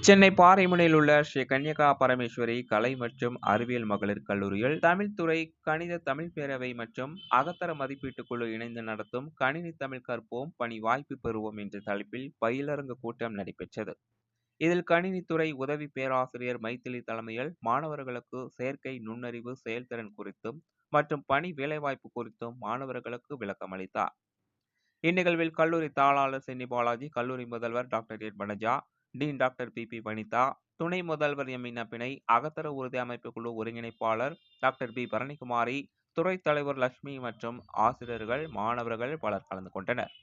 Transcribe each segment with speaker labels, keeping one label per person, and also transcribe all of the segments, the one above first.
Speaker 1: சென்னை பாறைமுனையில் உள்ள ஸ்ரீ கன்யகா பரமேஸ்வரி கலை மற்றும் அறிவியல் மகளிர் கல்லூரியில் தமிழ்துறை கணித தமிழ் பேரவை மற்றும் அகத்தர மதிப்பீட்டு குழு இணைந்து நடத்தும் கணினி தமிழ் கற்போம் பணி வாய்ப்பு பெறுவோம் என்ற தலைப்பில் பயிலரங்கு கூட்டம் நடைபெற்றது. இதில் கணினித்துறை உதவி பேராசிரியர் மைத்திலி தலைமையில் மாணவர்களுக்கு செயற்கை நுண்ணறிவு செயல்திறன் குறித்தும் மற்றும் பணி வேலைவாய்ப்பு குறித்தும் மாணவர்களுக்கு விளக்கம் அளித்தார். இந்நிகழ்வில் கல்லூரி தாளாளர் சென்னி பாலாஜி, கல்லூரி முதல்வர் டாக்டர் எட் Vanaja, dean doctor P Vanitha, துணை முதல்வர் எம் இனப்பிணை, அகத்தர உறுதி அமைப்பு குழு ஒருங்கிணைப்பாளர் டாக்டர் பி பரணிக்குமாரி, துறை தலைவர் லட்சுமி மற்றும் ஆசிரியர்கள், மாணவர்கள் பலர் கலந்து கொண்டனர்.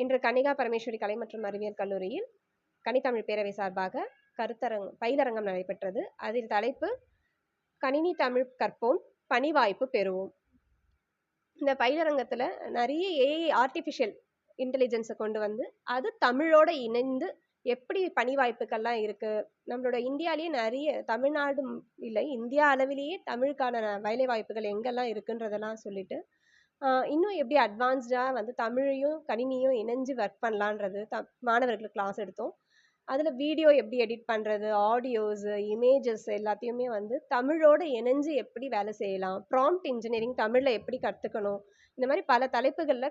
Speaker 2: இன்று கன்னிகா பரமேஸ்வரி கலை மற்றும் அறிவியல் கல்லூரியில் கனித்தமிழ் பேரவை சார்பாக பயிலரங்கம் நடைபெற்றது. அதில் தலைப்பு கணினி தமிழ் கற்போம் பணி வாய்ப்பு பெறுவோம். இந்த பயிலரங்கத்தில் நிறைய ஏஐ ஆர்டிஃபிஷியல் இன்டெலிஜென்ஸை கொண்டு வந்து அது தமிழோட இணைந்து எப்படி பணி வாய்ப்புகள்லாம் இருக்குது, நம்மளோட இந்தியாவிலேயே நிறைய தமிழ்நாடு இல்லை இந்தியா அளவிலேயே தமிழுக்கான வேலை வாய்ப்புகள் எங்கெல்லாம் இருக்குன்றதெல்லாம் சொல்லிட்டு இன்னும் எப்படி அட்வான்ஸ்டாக வந்து தமிழையும் கணினியும் இணைஞ்சு ஒர்க் பண்ணலான்றது மாணவர்களுக்கு கிளாஸ் எடுத்தோம். அதில் வீடியோ எப்படி எடிட் பண்ணுறது, ஆடியோஸு, இமேஜஸ் எல்லாத்தையுமே வந்து தமிழோடு இணைஞ்சு எப்படி வேலை செய்யலாம், ப்ராம்ப்ட் இன்ஜினியரிங் தமிழில் எப்படி கற்றுக்கணும், இந்த மாதிரி பல தலைப்புகளில்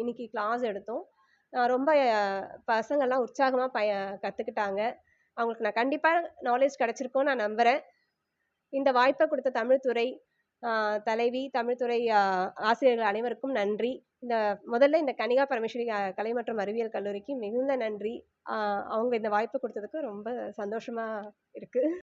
Speaker 2: இன்னைக்கு கிளாஸ் எடுத்தோம். ரொம்ப பசங்கள்லாம் உற்சாகமாக கற்றுக்கிட்டாங்க. அவங்களுக்கு நான் கண்டிப்பாக நாலேஜ் கிடச்சிருக்கோன்னு நான் நம்புகிறேன். இந்த வாய்ப்பை கொடுத்த தமிழ்துறை தலைவி, தமிழ்துறை ஆசிரியர்கள் அனைவருக்கும் நன்றி. முதல்ல இந்த கன்னிகா பரமேஸ்வரி கலை மற்றும் அறிவியல் கல்லூரிக்கு மிகுந்த நன்றி. அவங்க இந்த வாய்ப்பு கொடுத்ததுக்கு ரொம்ப சந்தோஷமா இருக்கு.